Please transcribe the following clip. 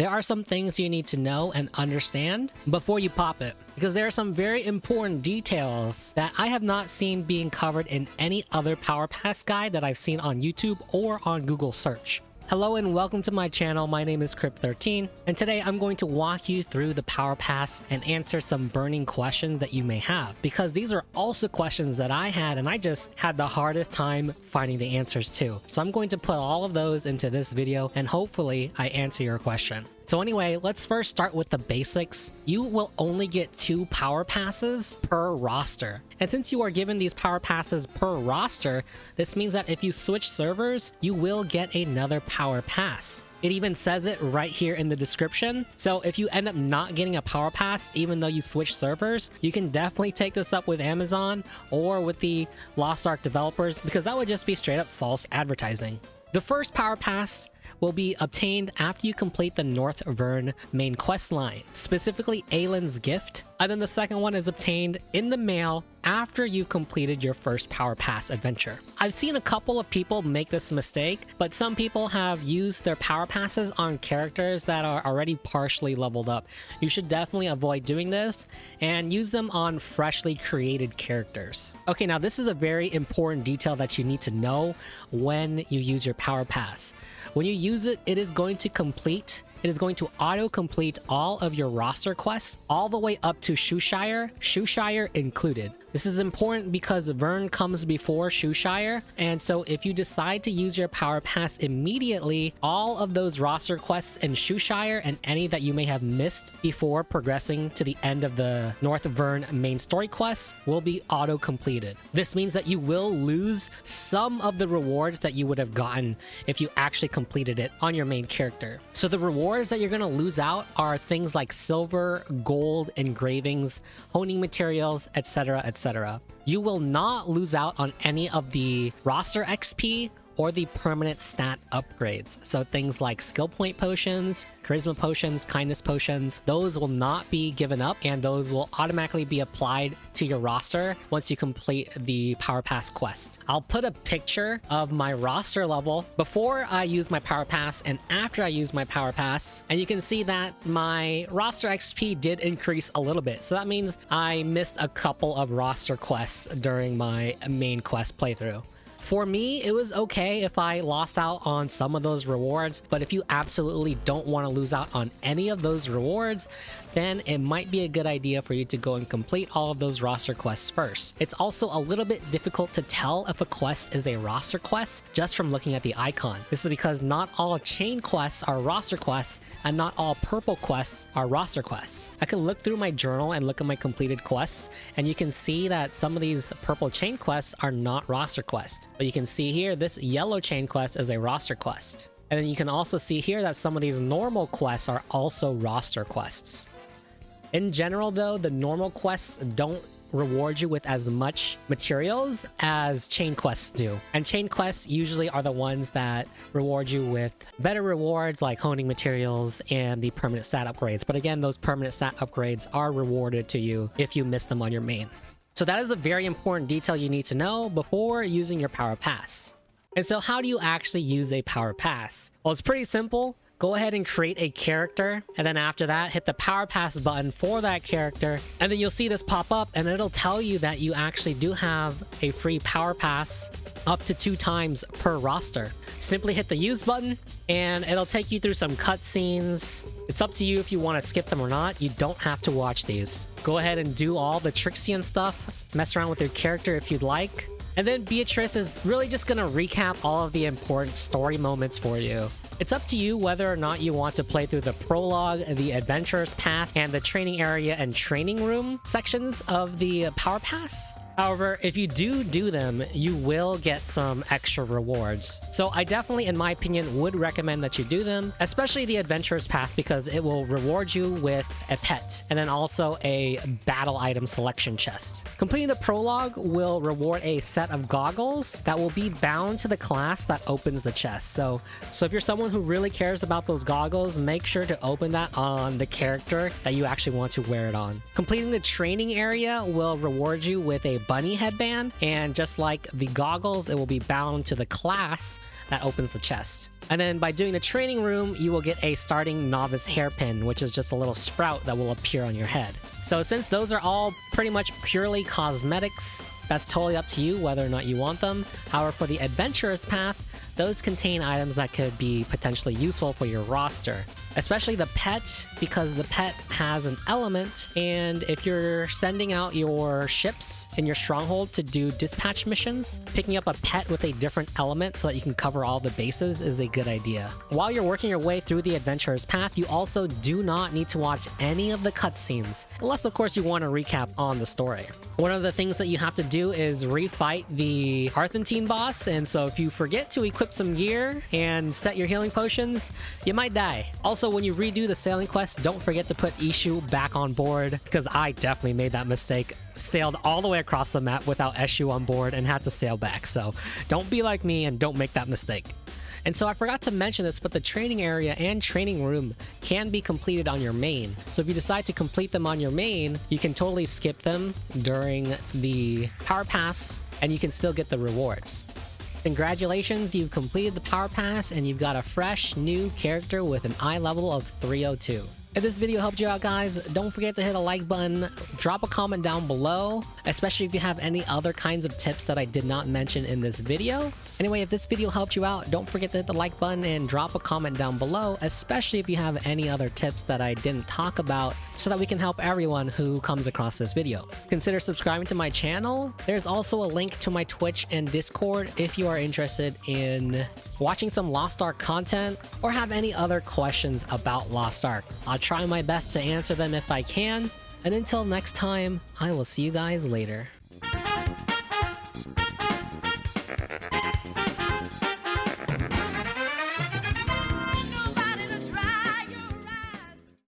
there are some things you need to know and understand before you pop it, because there are some very important details that I have not seen being covered in any other Power Pass guide that I've seen on YouTube or on Google search. Hello and welcome to my channel. My name is Crypt13, and today I'm going to walk you through the Power Pass and answer some burning questions that you may have, because these are also questions that I had and I just had the hardest time finding the answers to. So I'm going to put all of those into this video and hopefully I answer your question. So anyway, let's first start with the basics. You will only get 2 Power Passes per roster. And since you are given these Power Passes per roster, this means that if you switch servers, you will get another Power Pass. It even says it right here in the description. So if you end up not getting a Power Pass, even though you switch servers, you can definitely take this up with Amazon or with the Lost Ark developers, because that would just be straight up false advertising. The first Power Pass will be obtained after you complete the North Vern main quest line, specifically Aylin's Gift, and then the second one is obtained in the mail after you've completed your first Power Pass adventure. I've seen a couple of people make this mistake, but some people have used their Power Passes on characters that are already partially leveled up. You should definitely avoid doing this and use them on freshly created characters. Okay, now this is a very important detail that you need to know when you use your Power Pass. When you use it, it is going to auto-complete all of your roster quests all the way up to Shoeshire included. This is important because Vern comes before Shoeshire, and so if you decide to use your Power Pass immediately, all of those roster quests in Shoeshire and any that you may have missed before progressing to the end of the North Vern main story quests will be auto-completed. This means that you will lose some of the rewards that you would have gotten if you actually completed it on your main character. So the rewards that you're going to lose out are things like silver, gold, engravings, honing materials, etc., etc. You will not lose out on any of the roster XP or the permanent stat upgrades. So things like skill point potions, charisma potions, kindness potions, those will not be given up, and those will automatically be applied to your roster once you complete the Power Pass quest. I'll put a picture of my roster level before I use my Power Pass and after I use my Power Pass, and you can see that my roster XP did increase a little bit. So that means I missed a couple of roster quests during my main quest playthrough. For me, it was okay if I lost out on some of those rewards, but if you absolutely don't want to lose out on any of those rewards, then it might be a good idea for you to go and complete all of those roster quests first. It's also a little bit difficult to tell if a quest is a roster quest just from looking at the icon. This is because not all chain quests are roster quests, and not all purple quests are roster quests. I can look through my journal and look at my completed quests, and you can see that some of these purple chain quests are not roster quests. But you can see here, this yellow chain quest is a roster quest. And then you can also see here that some of these normal quests are also roster quests. In general though, the normal quests don't reward you with as much materials as chain quests do. And chain quests usually are the ones that reward you with better rewards like honing materials and the permanent stat upgrades. But again, those permanent stat upgrades are rewarded to you if you miss them on your main. So that is a very important detail you need to know before using your Power Pass. And so how do you actually use a Power Pass? Well, it's pretty simple. Go ahead and create a character, and then after that, hit the Power Pass button for that character, and then you'll see this pop up, and it'll tell you that you actually do have a free Power Pass up to 2 times per roster. Simply hit the use button, and it'll take you through some cutscenes. It's up to you if you want to skip them or not. You don't have to watch these. Go ahead and do all the tricksy and stuff. Mess around with your character if you'd like. And then Beatrice is really just going to recap all of the important story moments for you. It's up to you whether or not you want to play through the prologue, the adventurer's path, and the training area and training room sections of the Power Pass. However, if you do them, you will get some extra rewards. So I definitely, in my opinion, would recommend that you do them, especially the Adventurer's Path, because it will reward you with a pet and then also a battle item selection chest. Completing the prologue will reward a set of goggles that will be bound to the class that opens the chest. So if you're someone who really cares about those goggles, make sure to open that on the character that you actually want to wear it on. Completing the training area will reward you with a bunny headband, and just like the goggles, it will be bound to the class that opens the chest. And then by doing the training room, you will get a starting novice hairpin, which is just a little sprout that will appear on your head. So since those are all pretty much purely cosmetics, that's totally up to you whether or not you want them. However, for the adventurous path, those contain items that could be potentially useful for your roster. Especially the pet, because the pet has an element, and if you're sending out your ships in your stronghold to do dispatch missions, picking up a pet with a different element so that you can cover all the bases is a good idea. While you're working your way through the adventurer's path, you also do not need to watch any of the cutscenes, unless of course you want a recap on the story. One of the things that you have to do is refight the Arthentine boss, and so if you forget to equip some gear and set your healing potions, you might die. Also, when you redo the sailing quest, don't forget to put Ishu back on board, because I definitely made that mistake. Sailed all the way across the map without Eshu on board and had to sail back, so don't be like me and don't make that mistake. And so I forgot to mention this, but the training area and training room can be completed on your main. So if you decide to complete them on your main, you can totally skip them during the power pass and you can still get the rewards. Congratulations, you've completed the power pass and you've got a fresh new character with an eye level of 302. If this video helped you out, guys, don't forget to hit a like button, drop a comment down below, especially if you have any other kinds of tips that I did not mention in this video. Anyway, if this video helped you out, don't forget to hit the like button and drop a comment down below, especially if you have any other tips that I didn't talk about, so that we can help everyone who comes across this video. Consider subscribing to my channel. There's also a link to my Twitch and Discord if you are interested in watching some Lost Ark content or have any other questions about Lost Ark. I'll try my best to answer them if I can. And until next time, I will see you guys later.